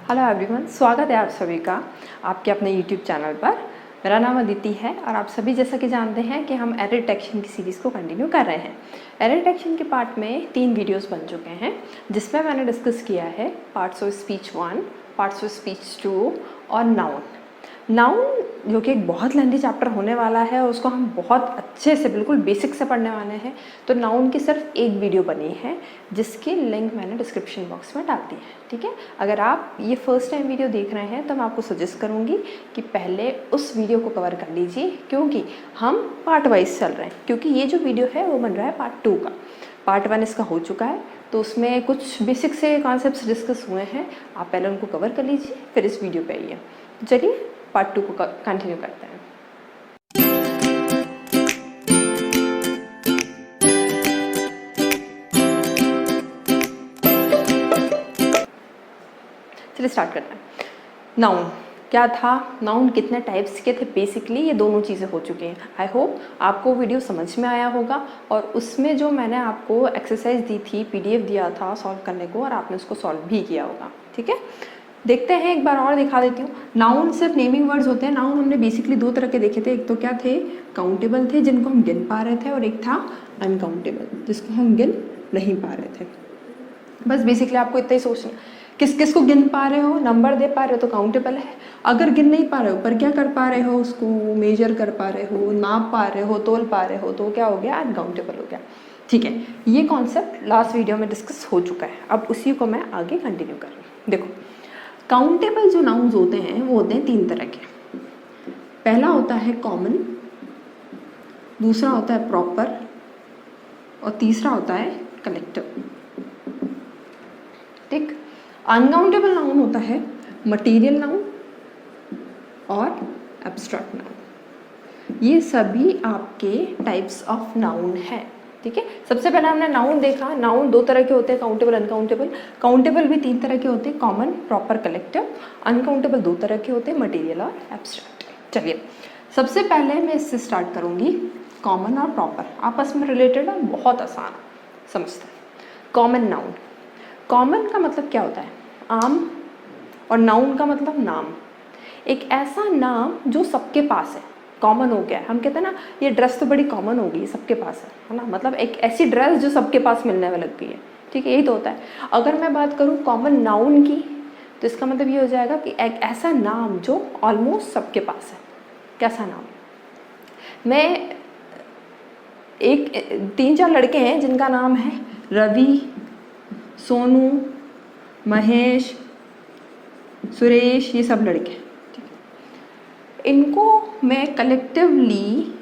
Hello everyone, स्वागत है आप सभी का आपके अपने यूट्यूब चैनल पर। मेरा नाम अदिति है और आप सभी जैसा कि जानते हैं कि हम एरर डिटेक्शन की सीरीज़ को कंटिन्यू कर रहे हैं। एरर डिटेक्शन के पार्ट में 3 वीडियोस बन चुके हैं जिसमें मैंने डिस्कस किया है parts of speech 1, parts of speech 2 और नाउन। नाउन जो कि एक बहुत लेंथी चैप्टर होने वाला है और उसको हम बहुत अच्छे से बिल्कुल बेसिक से पढ़ने वाले हैं। तो नाउन की सिर्फ एक वीडियो बनी है जिसकी लिंक मैंने डिस्क्रिप्शन बॉक्स में डाल दी है, ठीक है। अगर आप ये फर्स्ट टाइम वीडियो देख रहे हैं तो मैं आपको सजेस्ट करूँगी कि पहले उस वीडियो को कवर कर लीजिए, क्योंकि हम पार्ट वाइज चल रहे हैं। क्योंकि ये जो वीडियो है वो बन रहा है पार्ट 2 का। पार्ट 1 इसका हो चुका है, तो उसमें कुछ बेसिक से कॉन्सेप्ट्स डिस्कस हुए हैं। आप पहले उनको कवर कर लीजिए, फिर इस वीडियो पे आइए। तो चलिए पार्ट 2 को कंटिन्यू करते हैं। चलिए स्टार्ट करते हैं। नाउन क्या था, नाउन कितने टाइप्स के थे, बेसिकली ये दोनों चीज़ें हो चुकी हैं। आई होप आपको वीडियो समझ में आया होगा और उसमें जो मैंने आपको एक्सरसाइज दी थी, PDF दिया था सॉल्व करने को, और आपने उसको सॉल्व भी किया होगा, ठीक है। देखते हैं, एक बार और दिखा देती हूँ। नाउन सिर्फ नेमिंग वर्ड्स होते हैं। नाउन हमने बेसिकली 2 तरह के देखे थे। एक तो क्या थे, काउंटेबल थे जिनको हम गिन पा रहे थे, और एक था अनकाउंटेबल जिसको हम गिन नहीं पा रहे थे। बस बेसिकली आपको इतना ही सोचना, किस किस को गिन पा रहे हो, नंबर दे पा रहे हो तो काउंटेबल है। अगर गिन नहीं पा रहे हो पर क्या कर पा रहे हो, उसको मेजर कर पा रहे हो, नाप पा रहे हो, तोल पा रहे हो, तो क्या हो गया, अनकाउंटेबल हो गया, ठीक है। ये कॉन्सेप्ट लास्ट वीडियो में डिस्कस हो चुका है, अब उसी को मैं आगे कंटिन्यू कर रही हूँ। देखो, काउंटेबल जो नाउन्स होते हैं वो होते हैं 3 तरह के। पहला होता है कॉमन, दूसरा होता है प्रॉपर, और तीसरा होता है कलेक्टिव, ठीक। अनकाउंटेबल नाउन होता है मटेरियल नाउन और एब्स्ट्रैक्ट नाउन। ये सभी आपके टाइप्स ऑफ नाउन है, ठीक है। सबसे पहले हमने नाउन देखा। नाउन 2 तरह के होते हैं, काउंटेबल, अनकाउंटेबल। काउंटेबल भी 3 तरह के होते हैं, कॉमन, प्रॉपर, कलेक्टिव। अनकाउंटेबल 2 तरह के होते हैं, मटेरियल और एब्स्ट्रैक्ट। चलिए, सबसे पहले मैं इससे स्टार्ट करूँगी। कॉमन और प्रॉपर आपस में रिलेटेड है, बहुत आसान समझते हैं। कॉमन नाउन, कॉमन का मतलब क्या होता है, आम, और नाउन का मतलब नाम। एक ऐसा नाम जो सबके पास है, कॉमन हो गया है। हम कहते हैं ना, ये ड्रेस तो बड़ी कॉमन हो गई, सबके पास है ना। मतलब एक ऐसी ड्रेस जो सबके पास मिलने में लग गई है, ठीक है, यही तो होता है। अगर मैं बात करूँ कॉमन नाउन की, तो इसका मतलब ये हो जाएगा कि एक ऐसा नाम जो ऑलमोस्ट सबके पास है। कैसा नाम, मैं 3-4 लड़के हैं जिनका नाम है रवि, सोनू, महेश, सुरेश, ये सब लड़के, ठीक है। इनको मैं कलेक्टिवली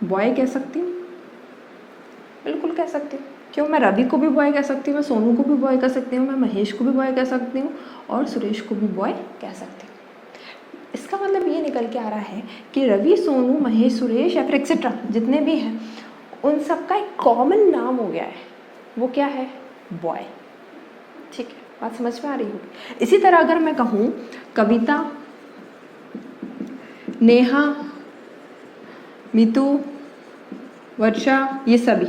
बॉय कह सकती हूँ, बिल्कुल कह सकती हूँ। क्यों, मैं रवि को भी बॉय कह सकती हूँ, मैं सोनू को भी बॉय कह सकती हूँ, मैं महेश को भी बॉय कह सकती हूँ, और सुरेश को भी बॉय कह सकती हूँ। इसका मतलब ये निकल के आ रहा है कि रवि, सोनू, महेश, सुरेश या फिर एक्सेट्रा जितने भी हैं, उन सबका एक कॉमन नाम हो गया है। वो क्या है, बॉय, ठीक है। बात समझ में आ रही होगी। इसी तरह अगर मैं कहूँ कविता, नेहा, मीतू, वर्षा, ये सभी,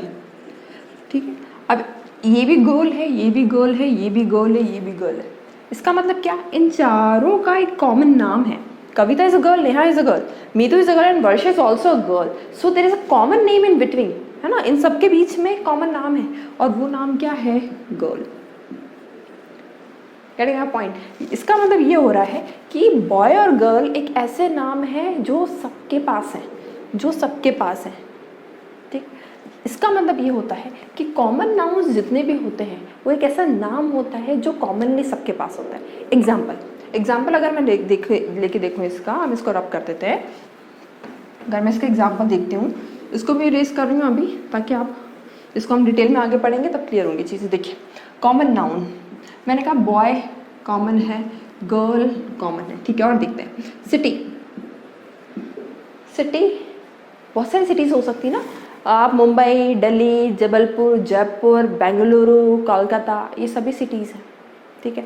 ठीक है। अब ये भी गर्ल है, ये भी गर्ल है, ये भी गर्ल है, ये भी गर्ल है। इसका मतलब क्या, इन चारों का एक कॉमन नाम है। Kavita is a girl, Neha is a girl, Meetu is a girl and Varsha is also a girl. So there is a common name in between, है ना। इन सबके बीच में कॉमन नाम है, और वो नाम क्या है, गर्ल। Getting my point. इसका मतलब ये हो रहा है कि बॉय और गर्ल एक ऐसे नाम है जो सबके पास है, जो सबके पास है, ठीक। इसका मतलब ये होता है कि कॉमन नाउन्स जितने भी होते हैं वो एक ऐसा नाम होता है जो कॉमनली सबके पास होता है। एग्जाम्पल अगर मैं लेके देखूँ इसका, हम इसको रब कर देते हैं। अगर मैं इसका एग्जाम्पल देखती हूँ, इसको भी रेस कर रही हूँ अभी, ताकि आप इसको हम डिटेल में आगे पढ़ेंगे तब क्लियर होंगी चीज़ें। देखिए, कॉमन नाउन मैंने कहा बॉय कॉमन है, गर्ल कॉमन है, ठीक है। और देखते हैं सिटी, सिटी बहुत सारी सिटीज़ हो सकती है ना। आप मुंबई, दिल्ली, जबलपुर, जयपुर, बेंगलुरु, कोलकाता, ये सभी सिटीज़ हैं, ठीक है।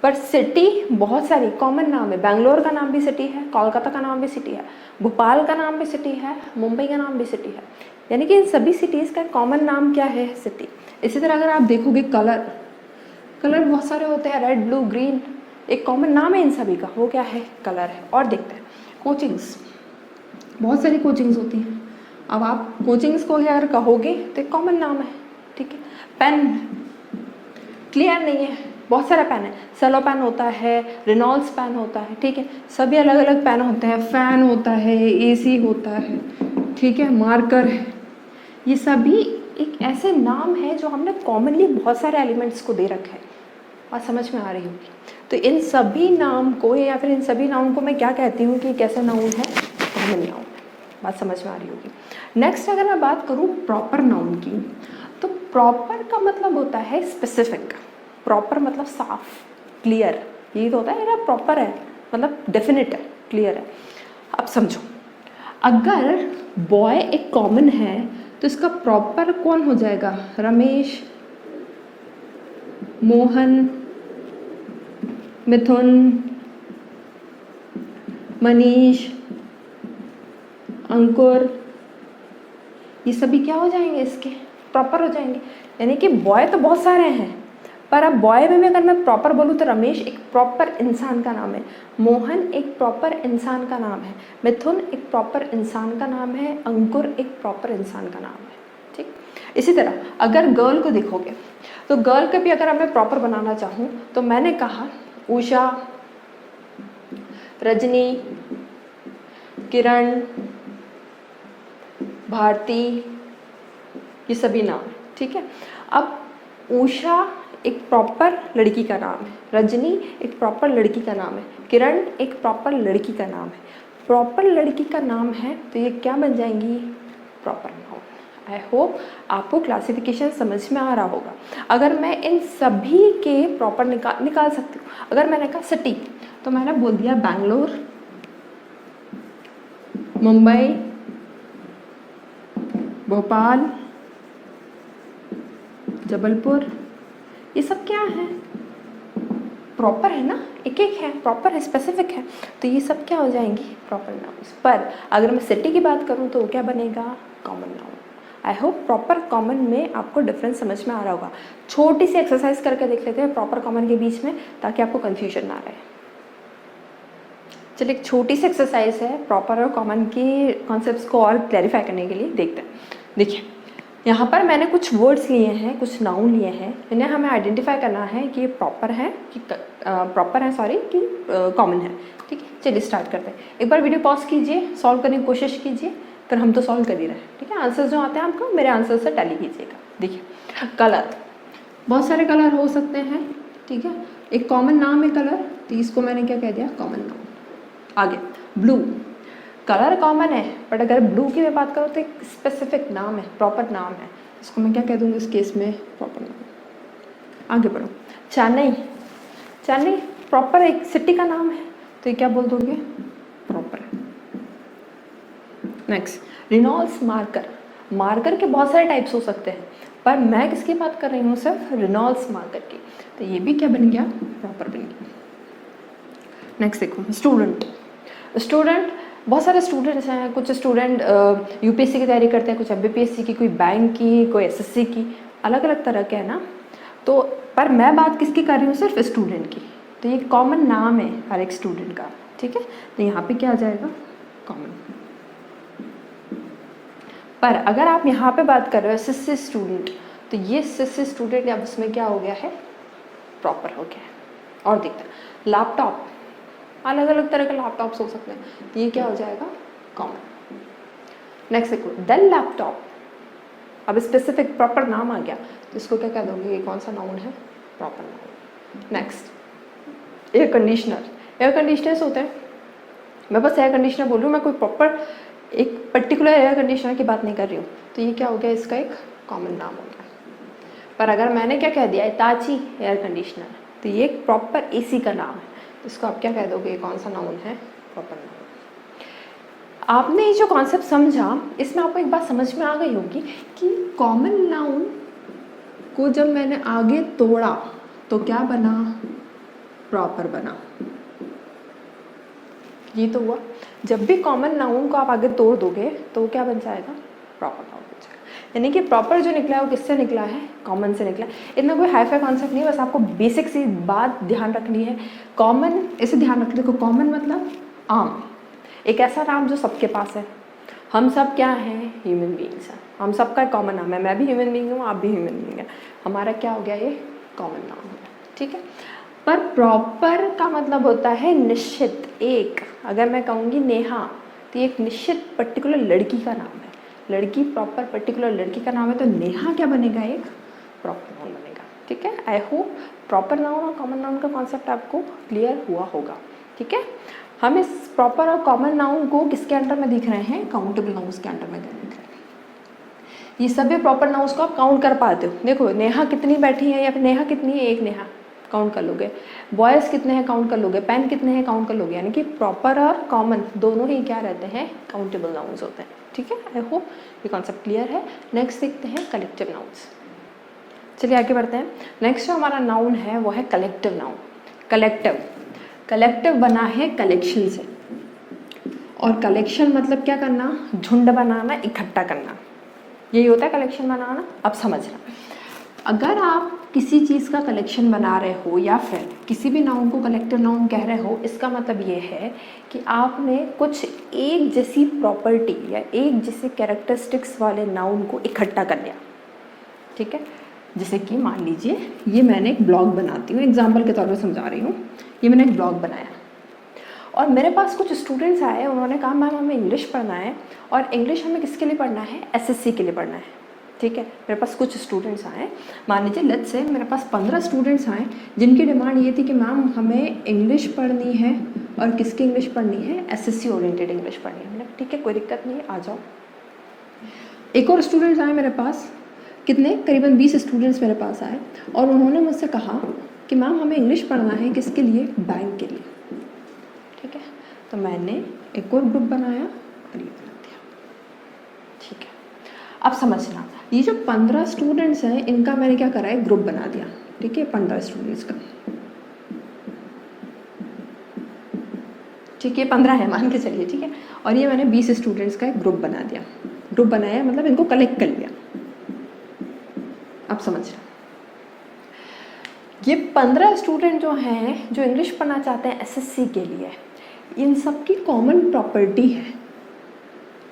पर सिटी बहुत सारी कॉमन नाम है। बेंगलोर का नाम भी सिटी है, कोलकाता का नाम भी सिटी है, भोपाल का नाम भी सिटी है, मुंबई का नाम भी सिटी है। यानी कि इन सभी सिटीज़ का कॉमन नाम क्या है, सिटी। इसी तरह अगर आप देखोगे कलर बहुत सारे होते हैं, रेड, ब्लू, ग्रीन, एक कॉमन नाम है इन सभी का, वो क्या है? कलर है। और देखते हैं कोचिंग्स, बहुत सारी कोचिंग्स होती हैं। अब आप कोचिंग्स को अगर कहोगे तो एक कॉमन नाम है, ठीक है। पेन क्लियर नहीं है, बहुत सारा पेन है, सेलो पेन होता है, रेनॉल्ड्स पेन होता है, ठीक है। सभी अलग अलग पेन होते हैं, फैन होता है, एसी होता है, ठीक है, मार्कर है। ये सभी एक ऐसे नाम है जो हमने कॉमनली बहुत सारे एलिमेंट्स को दे रखा है। बात समझ में आ रही होगी। तो इन सभी नाम को या फिर इन सभी नाउन को मैं क्या कहती हूँ कि कैसा नाउन है? Common noun. बात समझ में आ रही होगी। नेक्स्ट अगर मैं बात करूँ प्रॉपर नाउन की, तो प्रॉपर का मतलब होता है स्पेसिफिक। प्रॉपर मतलब साफ, क्लियर, यही तो होता है ना प्रॉपर है, मतलब डेफिनेट है, क्लियर है। अब समझो, अगर बॉय एक कॉमन है तो इसका प्रॉपर कौन हो जाएगा? रमेश, मोहन, मिथुन, मनीष, अंकुर, ये सभी क्या हो जाएंगे? इसके प्रॉपर हो जाएंगे। यानी कि बॉय तो बहुत सारे हैं, पर अब बॉय में अगर मैं प्रॉपर बोलूँ तो रमेश एक प्रॉपर इंसान का नाम है, मोहन एक प्रॉपर इंसान का नाम है, मिथुन एक प्रॉपर इंसान का नाम है, अंकुर एक प्रॉपर इंसान का नाम है, ठीक। इसी तरह अगर गर्ल को देखोगे तो गर्ल का भी अगर मैं प्रॉपर बनाना चाहूँ तो मैंने कहा उषा, रजनी, किरण, भारती, ये सभी नाम, ठीक है। अब उषा एक प्रॉपर लड़की का नाम है, रजनी एक प्रॉपर लड़की का नाम है, किरण एक प्रॉपर लड़की का नाम है। प्रॉपर लड़की का नाम है तो ये क्या बन जाएंगी? Proper noun. आई होप आपको क्लासिफिकेशन समझ में आ रहा होगा। अगर मैं इन सभी के प्रॉपर निकाल सकती हूँ, अगर मैंने कहा सिटी तो मैंने बोल दिया बैंगलोर, मुंबई, भोपाल, जबलपुर, ये सब क्या है? प्रॉपर है ना, एक एक है, प्रॉपर है, स्पेसिफिक है, तो ये सब क्या हो जाएंगी? Proper nouns. पर अगर मैं सिटी की बात करूँ तो वो क्या बनेगा? Common noun. I hope proper common में आपको डिफरेंस समझ में आ रहा होगा। छोटी सी एक्सरसाइज करके देख लेते हैं प्रॉपर कॉमन के बीच में, ताकि आपको कन्फ्यूजन ना रहे। चलिए एक छोटी सी एक्सरसाइज है प्रॉपर और कॉमन की कॉन्सेप्ट्स को और क्लैरिफाई करने के लिए, देखते हैं। देखिए यहाँ पर मैंने कुछ वर्ड्स लिए हैं, कुछ नाउन लिए हैं, इन्हें हमें आइडेंटिफाई करना है कि ये प्रॉपर है कि कि कॉमन है, ठीक है। चलिए स्टार्ट करते हैं। एक बार वीडियो पॉज कीजिए, सॉल्व करने की कोशिश कीजिए, फिर हम तो सॉल्व कर ही रहे हैं, ठीक है। आंसर्स जो आते हैं आपको मेरे आंसर से टैली कीजिएगा। देखिए कलर, बहुत सारे कलर हो सकते हैं, ठीक है। एक कॉमन नाम है कलर, तो इसको मैंने क्या कह दिया? Common noun. आगे ब्लू, कलर कॉमन है, बट अगर ब्लू की मैं बात करूँ तो एक स्पेसिफिक नाम है, प्रॉपर नाम है, इसको मैं क्या कह दूँगी इस केस में? प्रॉपर नाम। आगे बढ़ो, चेन्नई, चेन्नई प्रॉपर एक सिटी का नाम है, तो ये क्या बोल दोगे? प्रॉपर है। नेक्स्ट रेनॉल्ड्स मार्कर, मार्कर के बहुत सारे टाइप्स हो सकते हैं, पर मैं किसकी बात कर रही हूँ? सिर्फ रेनॉल्ड्स मार्कर की, तो ये भी क्या बन गया? प्रॉपर बन गया। नेक्स्ट देखो स्टूडेंट, स्टूडेंट बहुत सारे स्टूडेंट्स हैं, कुछ स्टूडेंट यूपीएससी की तैयारी करते हैं, कुछ एमपीपीएससी की, कोई बैंक की, कोई एसएससी की, अलग अलग तरह के है ना। तो पर मैं बात किसकी कर रही हूँ? सिर्फ स्टूडेंट की, तो ये कॉमन नाम है हर एक स्टूडेंट का, ठीक है। तो यहाँ पे क्या आ जाएगा? कॉमन। पर अगर आप यहाँ पे बात कर रहे हो एसएससी स्टूडेंट, तो ये एसएससी स्टूडेंट अब उसमें क्या हो गया है? प्रॉपर हो गया है। और देखते हैं लैपटॉप, अलग अलग तरह के लैपटॉप्स हो सकते हैं, तो ये क्या हो जाएगा? कॉमन। नेक्स्ट देखो डेल लैपटॉप, अब स्पेसिफिक प्रॉपर नाम आ गया, तो इसको क्या कह दोगे? ये कौन सा नाउन है? Proper noun. Next air conditioner, air conditioners होते हैं, मैं बस एयर कंडीशनर बोल रही हूँ, मैं कोई प्रॉपर एक पर्टिकुलर एयर कंडीशनर की बात नहीं कर रही हूँ, तो ये क्या हो गया? इसका एक कॉमन नाम हो गया। पर अगर मैंने क्या कह दिया? इताची एयर कंडीशनर, तो ये एक प्रॉपर एसी का नाम है, इसको आप क्या कह दोगे? ये कौन सा नाउन है? Proper noun. आपने ये जो कॉन्सेप्ट समझा, इसमें आपको एक बात समझ में आ गई होगी कि कॉमन नाउन को जब मैंने आगे तोड़ा तो क्या बना? प्रॉपर बना। ये तो हुआ, जब भी कॉमन नाउन को आप आगे तोड़ दोगे तो क्या बन जाएगा? प्रॉपर नाउन बन जाएगा। यानी कि प्रॉपर जो निकला है वो किससे निकला है, कॉमन से निकला है। इतना कोई हाई फाई कॉन्सेप्ट नहीं है, बस आपको बेसिक सी बात ध्यान रखनी है। कॉमन, इसे ध्यान रखने को, कॉमन मतलब आम, एक ऐसा नाम जो सबके पास है। हम सब क्या हैं, ह्यूमन बीइंग्स हैं, हम सबका कॉमन नाम है। मैं भी ह्यूमन बीइंग हूँ, आप भी ह्यूमन बीइंग हैं, हमारा क्या हो गया, ये कॉमन नाम हो गया, ठीक है। पर प्रॉपर का मतलब होता है निश्चित, एक, अगर मैं कहूँगी नेहा तो एक निश्चित पर्टिकुलर लड़की का नाम है, लड़की प्रॉपर पर्टिकुलर लड़की का नाम है, तो नेहा क्या बनेगा, एक प्रॉपर नाउन बनेगा, ठीक है। आई होप प्रॉपर नाउन और कॉमन नाउन का कॉन्सेप्ट आपको क्लियर हुआ होगा, ठीक है। हम इस प्रॉपर और कॉमन नाउन को किसके अंडर में दिख रहे हैं, काउंटेबल नाउन्स के अंडर में दिख रहे हैं। ये सभी प्रॉपर नाउन्स को आप काउंट कर पाते हो। देखो नेहा कितनी बैठी है, या फिर नेहा कितनी है, एक नेहा काउंट कर लोगे, बॉयज़ कितने हैं काउंट कर लोगे, पेन कितने हैं काउंट कर लोगे। यानी कि प्रॉपर और कॉमन दोनों ही क्या रहते हैं, काउंटेबल नाउन्स होते हैं, ठीक है। आई होप ये कॉन्सेप्ट क्लियर है। नेक्स्ट देखते हैं कलेक्टिव नाउन्स। चलिए आगे बढ़ते हैं। नेक्स्ट जो हमारा नाउन है वो है कलेक्टिव नाउन। कलेक्टिव, कलेक्टिव बना है कलेक्शन से, और कलेक्शन मतलब क्या करना, झुंड बनाना, इकट्ठा करना, यही होता है कलेक्शन बनाना। अब समझना, अगर आप किसी चीज़ का कलेक्शन बना रहे हो या फिर किसी भी नाउन को कलेक्टिव नाउन कह रहे हो, इसका मतलब ये है कि आपने कुछ एक जैसी प्रॉपर्टी या एक जैसे कैरेक्टरिस्टिक्स वाले नाउन को इकट्ठा कर लिया, ठीक है। जैसे कि मान लीजिए ये मैंने एक ब्लॉग बनाती हूँ, एग्जाम्पल के तौर पर समझा रही हूँ, ये मैंने एक ब्लॉग बनाया और मेरे पास कुछ स्टूडेंट्स आए, उन्होंने कहा मैम हमें इंग्लिश पढ़ना है, और इंग्लिश हमें किसके लिए पढ़ना है, एसएससी के लिए पढ़ना है, ठीक है। मेरे पास कुछ स्टूडेंट्स आए, मान लीजिए लेट्स से मेरे पास 15 स्टूडेंट्स आए, जिनकी डिमांड ये थी कि मैम हमें इंग्लिश पढ़नी है, और किसकी इंग्लिश पढ़नी है, एसएससी ओरिएंटेड इंग्लिश पढ़नी है। मैंने ठीक है, कोई दिक्कत नहीं है, आ जाओ। एक और स्टूडेंट्स आए मेरे पास, कितने, करीबन 20 स्टूडेंट्स मेरे पास आए, और उन्होंने मुझसे कहा कि मैम हमें इंग्लिश पढ़ना है, किसके लिए, बैंक के लिए, ठीक है। तो मैंने एक और ग्रुप बनाया और ये बना दिया, ठीक है। अब समझना, ये जो 15 स्टूडेंट्स हैं इनका मैंने क्या करा है, ग्रुप बना दिया, ठीक है, 15 स्टूडेंट्स का, ठीक है, 15 है मान के चलिए, ठीक है। और ये मैंने 20 स्टूडेंट्स का एक ग्रुप बना दिया, ग्रुप बनाया मतलब इनको कलेक्ट कर लिया। अब समझना, ये 15 स्टूडेंट जो हैं, जो इंग्लिश पढ़ना चाहते हैं एसएससी के लिए, इन सब की कॉमन प्रॉपर्टी है।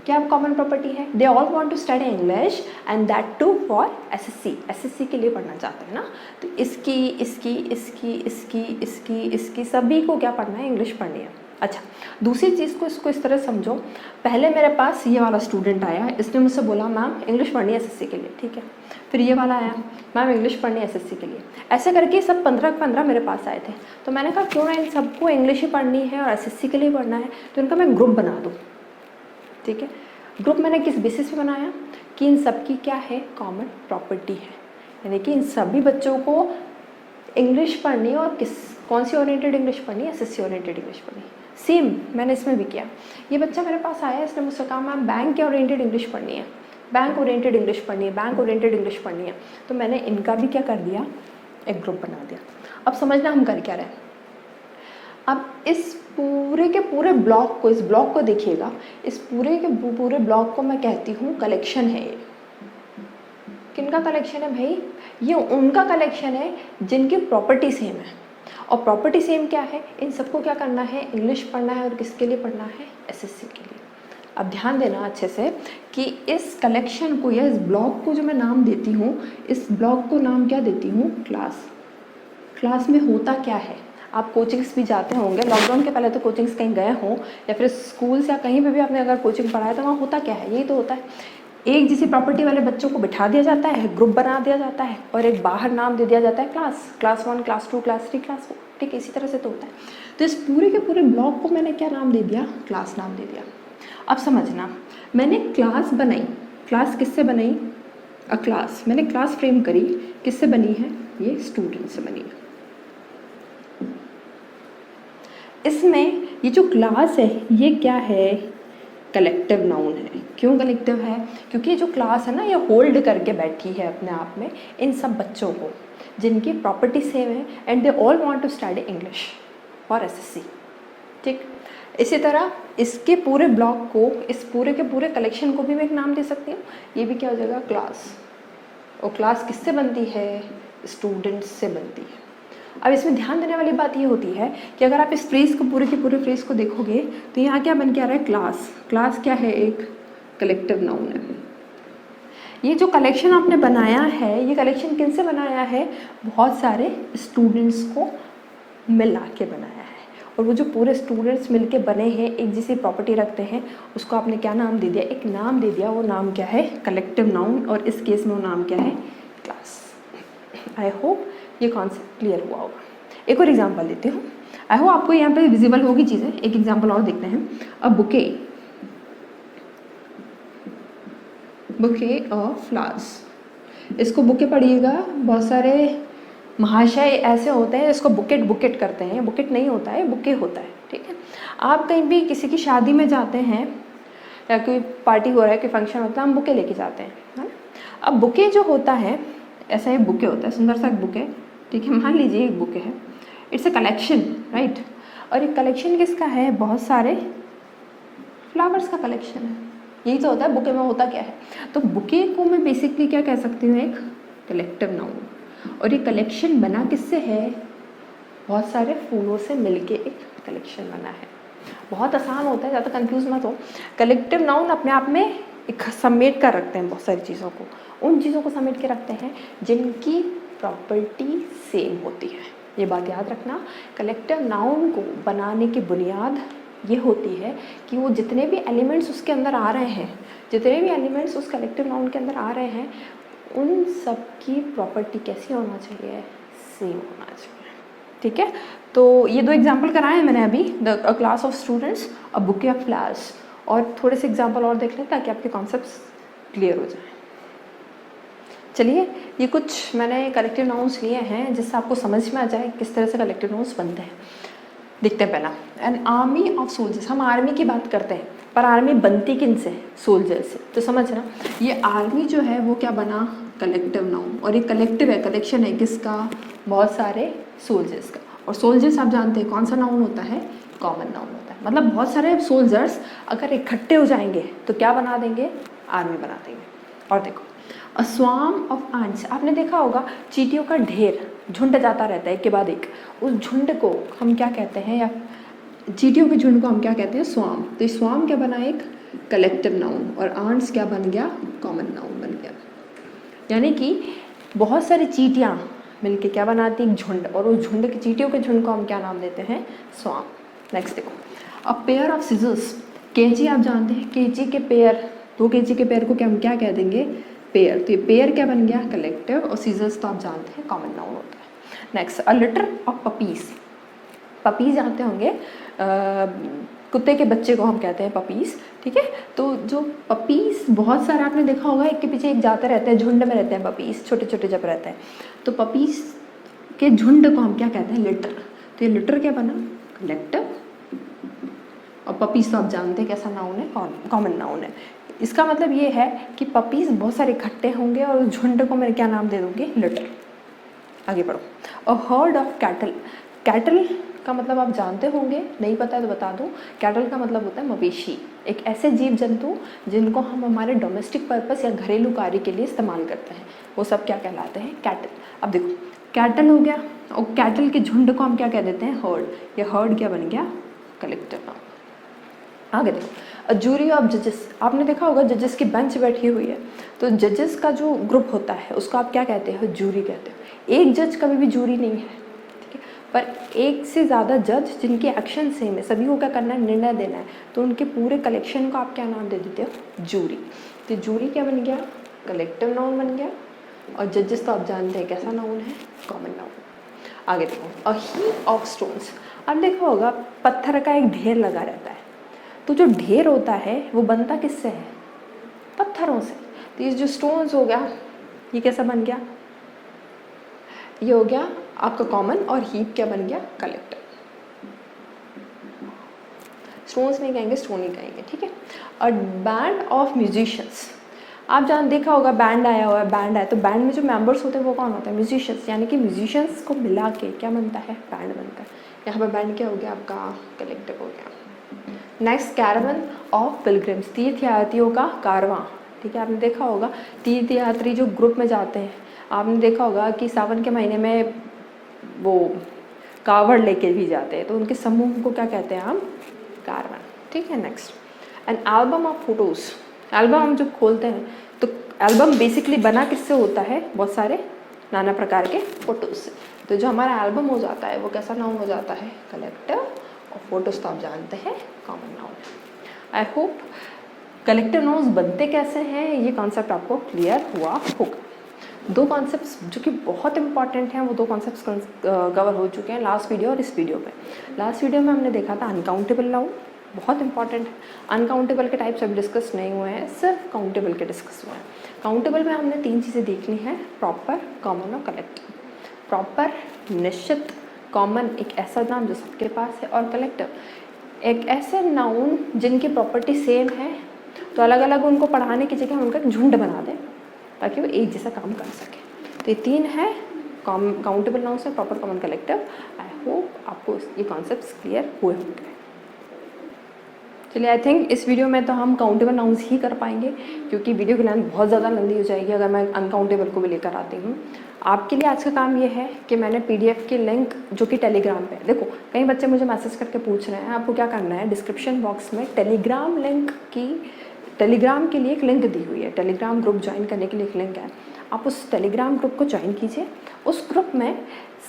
क्या कॉमन प्रॉपर्टी है, they all want to study English and that too for SSC, SSC के लिए पढ़ना चाहते हैं ना। तो इसकी इसकी इसकी इसकी इसकी इसकी सभी को क्या पढ़ना है, इंग्लिश पढ़नी है। अच्छा, दूसरी चीज़ को इसको इस तरह समझो, पहले मेरे पास ये वाला स्टूडेंट आया, इसने मुझसे बोला मैम इंग्लिश पढ़नी है एसएससी के लिए, ठीक है। फिर ये वाला आया, मैम इंग्लिश पढ़नी है एसएससी के लिए। ऐसे करके सब 15 मेरे पास आए थे। तो मैंने कहा क्यों ना इन सबको इंग्लिश ही पढ़नी है और एसएससी के लिए पढ़ना है, तो इनका मैं ग्रुप बना दूँ, ठीक है। ग्रुप मैंने किस बेसिस पे बनाया कि इन सब की क्या है, कॉमन प्रॉपर्टी है, यानी कि इन सभी बच्चों को इंग्लिश पढ़नी है, और कौन सी ओरिएंटेड इंग्लिश पढ़नी है, एसएससी ओरिएंटेड इंग्लिश पढ़नी है। सेम मैंने इसमें भी किया। ये बच्चा मेरे पास आया, इसने मुझसे कहा मैम बैंक के ओरिएंटेड इंग्लिश पढ़नी है, बैंक ओरिएंटेड इंग्लिश पढ़नी है, बैंक ओरिएंटेड इंग्लिश पढ़नी है। तो मैंने इनका भी क्या कर दिया, एक ग्रुप बना दिया। अब समझना हम कर क्या रहे हैं। अब इस पूरे के पूरे ब्लॉक को, इस ब्लॉक को देखिएगा, इस पूरे के पूरे ब्लॉक को मैं कहती हूँ कलेक्शन है। ये किनका कलेक्शन है भाई, ये उनका कलेक्शन है जिनकी प्रॉपर्टी सेम है। और प्रॉपर्टी सेम क्या है, इन सबको क्या करना है, इंग्लिश पढ़ना है, और किसके लिए पढ़ना है, एसएससी के लिए। अब ध्यान देना अच्छे से कि इस कलेक्शन को या इस ब्लॉक को जो मैं नाम देती हूँ, इस ब्लॉक को नाम क्या देती हूँ, क्लास। क्लास में होता क्या है, आप कोचिंग्स भी जाते होंगे, लॉकडाउन के पहले तो कोचिंग्स कहीं गए हों, या फिर स्कूल या कहीं पे भी आपने अगर कोचिंग पढ़ा है, तो वहाँ होता क्या है, यही तो होता है, एक जैसी प्रॉपर्टी वाले बच्चों को बिठा दिया जाता है, ग्रुप बना दिया जाता है, और एक बाहर नाम दे दिया जाता है class, class 1, class 2, class 3, class 4, ठीक है, इसी तरह से तो होता है। तो इस पूरे के पूरे ब्लॉक को मैंने क्या नाम दे दिया, क्लास नाम दे दिया। अब समझना, मैंने क्लास बनाई, क्लास किससे बनाई, क्लास मैंने क्लास फ्रेम करी, किससे बनी है, ये स्टूडेंट से बनी है। इसमें ये जो क्लास है ये क्या है, कलेक्टिव नाउन है। क्यों कलेक्टिव है, क्योंकि ये जो क्लास है ना, ये होल्ड करके बैठी है अपने आप में इन सब बच्चों को जिनकी प्रॉपर्टी सेम है, and they all want to study English for SSC, ठीक। इसी तरह इसके पूरे ब्लॉक को, इस पूरे के पूरे कलेक्शन को भी मैं एक नाम दे सकती हूँ। ये भी क्या हो जाएगा, क्लास। और क्लास किससे बनती है, स्टूडेंट्स से बनती है। अब इसमें ध्यान देने वाली बात ये होती है कि अगर आप इस फ्रेज को, पूरे के पूरे फ्रेज को देखोगे तो यहाँ क्या बन के आ रहा है, क्लास। क्लास क्या है, एक कलेक्टिव नाउन है। ये जो कलेक्शन आपने बनाया है, ये कलेक्शन किन से बनाया है, बहुत सारे स्टूडेंट्स को मिला के बनाया है। और वो जो पूरे स्टूडेंट्स मिलके बने हैं, एक जैसी प्रॉपर्टी रखते हैं, उसको आपने क्या नाम दे दिया, एक नाम दे दिया। वो नाम क्या है, कलेक्टिव नाउन। और इस केस में वो नाम क्या है, क्लास। आई होप ये कॉन्सेप्ट क्लियर हुआ होगा। एक और एग्जांपल देती हूँ, आई होप आपको यहाँ पे विजिबल होगी चीज़ें। एक एग्जांपल और देखते हैं। अब बुके ऑफ फ्लावर्स, इसको बुके पढ़िएगा। बहुत सारे महाशय ऐसे होते हैं इसको बुकेट करते हैं। बुकेट नहीं होता है, बुके होता है, ठीक है। आप कहीं भी किसी की शादी में जाते हैं या कोई पार्टी हो रहा है, कोई फंक्शन होता है, हम बुके लेके जाते हैं, है ना। अब बुके जो होता है, ऐसा एक बुके होता है, सुंदर सा एक बुके, ठीक है। मान लीजिए एक बुके है, इट्स अ कलेक्शन, राइट। और एक कलेक्शन किसका है, बहुत सारे फ्लावर्स का कलेक्शन है। यही तो होता है बुके में, होता क्या है। तो बुके को मैं बेसिकली क्या कह सकती हूँ, एक कलेक्टिव नाउन। और ये कलेक्शन बना किससे है, बहुत सारे फूलों से मिलके एक कलेक्शन बना है। बहुत आसान होता है, ज़्यादा कंफ्यूज मत हो। कलेक्टिव नाउन अपने आप में एक समेट कर रखते हैं बहुत सारी चीज़ों को। उन चीज़ों को समेट के रखते हैं जिनकी प्रॉपर्टी सेम होती है। ये बात याद रखना। कलेक्टिव नाउन को बनाने की बुनियाद ये होती है कि वो जितने भी एलिमेंट्स उसके अंदर आ रहे हैं, जितने भी एलिमेंट्स उस कलेक्टिव नाउन के अंदर आ रहे हैं, उन सब की प्रॉपर्टी कैसी होना चाहिए, सेम होना चाहिए, ठीक है। तो ये दो एग्जांपल कराए हैं मैंने अभी, अ class of students, a bouquet of flowers. और थोड़े से एग्जांपल और देख लें ताकि आपके कॉन्सेप्ट्स क्लियर हो जाए। चलिए, ये कुछ मैंने कलेक्टिव नाउन्स लिए हैं जिससे आपको समझ में आ जाए किस तरह से कलेक्टिव नाउन्स बनते हैं। देखते हैं पहला, एन आर्मी ऑफ सोल्जर्स। हम आर्मी की बात करते हैं, पर आर्मी बनती किन से, सोल्जर से। तो समझना, ये आर्मी जो है वो क्या बना, कलेक्टिव नाउन। और ये कलेक्टिव है, कलेक्शन है किसका, बहुत सारे सोल्जर्स का। और सोल्जर्स आप जानते हैं कौन सा नाउन होता है, कॉमन नाउन होता है। मतलब बहुत सारे सोल्जर्स अगर इकट्ठे हो जाएंगे तो क्या बना देंगे, आर्मी बना देंगे। और देखो, अ स्वार्म ऑफ एंट्स, आपने देखा होगा चींटियों का ढेर, झुंड जाता रहता है एक के बाद एक। उस झुंड को हम क्या कहते हैं, या चींटियों के झुंड को हम क्या कहते हैं, स्वार्म। तो स्वार्म क्या बना, एक कलेक्टिव नाउन। और आंट्स क्या बन गया, कॉमन नाउन बन गया। यानी कि बहुत सारी चींटियाँ मिलके क्या बनाती हैं, झुंड। और उस झुंड के, चींटियों के झुंड को हम क्या नाम देते हैं, स्वार्म। नेक्स्ट देखो, अ पेयर ऑफ सिजर्स। कैंची आप जानते हैं, कैंची के पेयर, दो कैंची के पेयर को क्या हम क्या कह देंगे, पेयर। तो ये पेयर क्या बन गया, कलेक्टिव। और सीजर्स तो आप जानते हैं कॉमन नाउन होता है। Next, a litre of puppies. Puppies जानते होंगे, कुत्ते के बच्चे को हम कहते हैं पपीज, ठीक है। तो जो पपीज बहुत सारे आपने देखा होगा, एक के पीछे एक जाते रहते हैं, झुंड में रहते हैं पपीज, छोटे छोटे जब रहते हैं। तो पपीज के झुंड को हम क्या कहते हैं, लिटर। तो ये लिटर क्या बना, कलेक्टिव। और पपीज तो आप जानते हैं कैसा नाउन है, कॉमन नाउन है। इसका मतलब ये है कि पपीज बहुत सारे इकट्ठे होंगे और झुंड को मैं क्या नाम दे दूँगी, लिटर। आगे बढ़ो, a herd of cattle. Cattle का मतलब आप जानते होंगे, नहीं पता है तो बता दूं। कैटल का मतलब होता है मवेशी, एक ऐसे जीव जंतु जिनको हम हमारे डोमेस्टिक पर्पस या घरेलू कार्य के लिए इस्तेमाल करते हैं, वो सब क्या कहलाते हैं, कैटल। अब देखो, कैटल हो गया, और कैटल के झुंड को हम क्या कह देते हैं, हर्ड। ये हर्ड क्या बन गया, कलेक्टिव नाउन। आगे देखो, अ जूरी ऑफ जजेस। आपने देखा होगा जजेस की बेंच बैठी हुई है, तो जजेस का जो ग्रुप होता है उसको आप क्या कहते हो, जूरी कहते हो। एक जज कभी भी जूरी नहीं है, ठीक है। पर एक से ज़्यादा जज जिनके एक्शन सेम है, सभी को क्या करना है, निर्णय देना है, तो उनके पूरे कलेक्शन को आप क्या नाम दे देते हो, जूरी। तो जूरी क्या बन गया, कलेक्टिव नाउन बन गया। और जजेस तो आप जानते हैं कैसा नाउन है, कॉमन नाउन। आगे देखो, अ हीप ऑफ स्टोन्स। अब देखा होगा पत्थर का एक ढेर लगा रहता है, तो जो ढेर होता है वो बनता किससे है, पत्थरों से। तो ये जो स्टोन्स हो गया, ये कैसा बन गया, ये हो गया आपका कॉमन। और हीप क्या बन गया, कलेक्टिव। स्टोन्स नहीं कहेंगे, स्टोन ही कहेंगे, ठीक है। A band of musicians. आप जान देखा होगा बैंड आया हुआ है, बैंड है, तो बैंड में जो मेंबर्स होते हैं वो कौन होते हैं? म्यूजिशियंस, यानी कि म्यूजिशियंस को मिला के क्या बनता है? बैंड बनता है। यहाँ पर बैंड क्या हो गया आपका? कलेक्टिव हो गया। नेक्स्ट, कैरावन ऑफ पिलग्रिम्स, तीर्थयात्रियों का कारवां। ठीक है, आपने देखा होगा तीर्थयात्री जो ग्रुप में जाते हैं, आपने देखा होगा कि सावन के महीने में वो कावड़ लेके भी जाते हैं, तो उनके समूह को क्या कहते हैं हम? कारवां। ठीक है। Next, an album of photos. Album हम जब खोलते हैं तो एल्बम बेसिकली बना किससे होता है? बहुत सारे नाना प्रकार के फ़ोटोज़ से। तो जो हमारा एल्बम हो जाता है वो कैसा नाउन हो जाता है? कलेक्टिव। और फोटोज़ तो आप जानते हैं common noun. I hope collective nouns बनते कैसे हैं ये कॉन्सेप्ट आपको क्लियर हुआ होगा। दो कॉन्सेप्ट्स जो कि बहुत इंपॉर्टेंट हैं, वो दो कॉन्सेप्ट्स कवर हो चुके हैं लास्ट वीडियो और इस वीडियो में। लास्ट वीडियो में हमने देखा था अनकाउंटेबल नाउन, बहुत इंपॉर्टेंट है। अनकाउंटेबल के टाइप्स अभी डिस्कस नहीं हुए हैं, सिर्फ काउंटेबल के डिस्कस हुए हैं। काउंटेबल में हमने 3 चीज़ें देखनी है, प्रॉपर, कॉमन और कलेक्टिव। प्रॉपर निश्चित, कॉमन एक ऐसा नाम जो सबके पास है, और कलेक्टिव एक ऐसे नाउन जिनकी प्रॉपर्टी सेम है, तो अलग अलग उनको पढ़ाने की जगह उनका झुंड बना दें ताकि वो एक जैसा काम कर सके। तो ये 3 है काउंटेबल नाउन्स है, proper, common, collective. I hope आपको ये कॉन्सेप्ट्स क्लियर हुए होंगे। चलिए, आई थिंक इस वीडियो में तो हम काउंटेबल नाउन्स ही कर पाएंगे, क्योंकि वीडियो की लेंथ बहुत ज़्यादा लंबी हो जाएगी अगर मैं अनकाउंटेबल को भी लेकर आती हूँ। आपके लिए आज का काम ये है कि मैंने PDF की लिंक जो कि टेलीग्राम पे, देखो कई बच्चे मुझे मैसेज करके पूछ रहे हैं, आपको क्या करना है, डिस्क्रिप्शन बॉक्स में टेलीग्राम के लिए एक लिंक दी हुई है, टेलीग्राम ग्रुप ज्वाइन करने के लिए एक लिंक है। आप उस टेलीग्राम ग्रुप को ज्वाइन कीजिए। उस ग्रुप में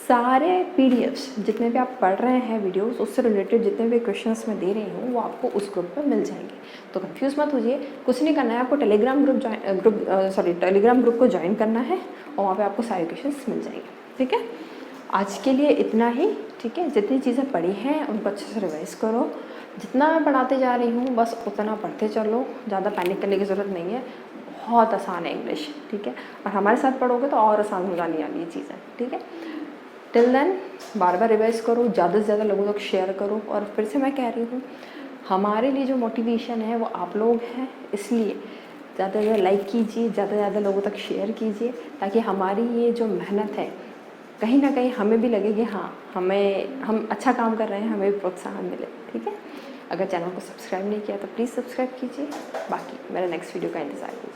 सारे PDFs जितने भी आप पढ़ रहे हैं वीडियोस, उससे रिलेटेड जितने भी क्वेश्चंस मैं दे रही हूँ वो आपको उस ग्रुप में मिल जाएंगे। तो कंफ्यूज मत होइए, कुछ नहीं करना है, आपको टेलीग्राम ग्रुप को ज्वाइन करना है और वहाँ पे आपको सारे क्वेश्चंस मिल जाएंगे। ठीक है, आज के लिए इतना ही। ठीक है, जितनी चीज़ें पढ़ी हैं उनको अच्छे से रिवाइज़ करो। जितना मैं पढ़ाते जा रही हूँ बस उतना पढ़ते चलो, ज़्यादा पैनिक करने की ज़रूरत नहीं है। बहुत आसान है इंग्लिश। ठीक है, और हमारे साथ पढ़ोगे तो और आसान हो जाने वाली ये चीज़ें। ठीक है, टिल देन बार बार रिवाइज़ करो, ज़्यादा से ज़्यादा लोगों तक शेयर करो। और फिर से मैं कह रही हूँ, हमारे लिए जो मोटिवेशन है वो आप लोग हैं, इसलिए ज़्यादा से ज़्यादा लाइक कीजिए, ज़्यादा से ज़्यादा लोगों तक शेयर कीजिए, ताकि हमारी ये जो मेहनत है कहीं ना कहीं हमें भी लगे कि हाँ हम अच्छा काम कर रहे हैं, हमें भी प्रोत्साहन मिले। ठीक है, अगर चैनल को सब्सक्राइब नहीं किया तो प्लीज़ सब्सक्राइब कीजिए। बाकी मेरा नेक्स्ट वीडियो का इंतज़ार कीजिए।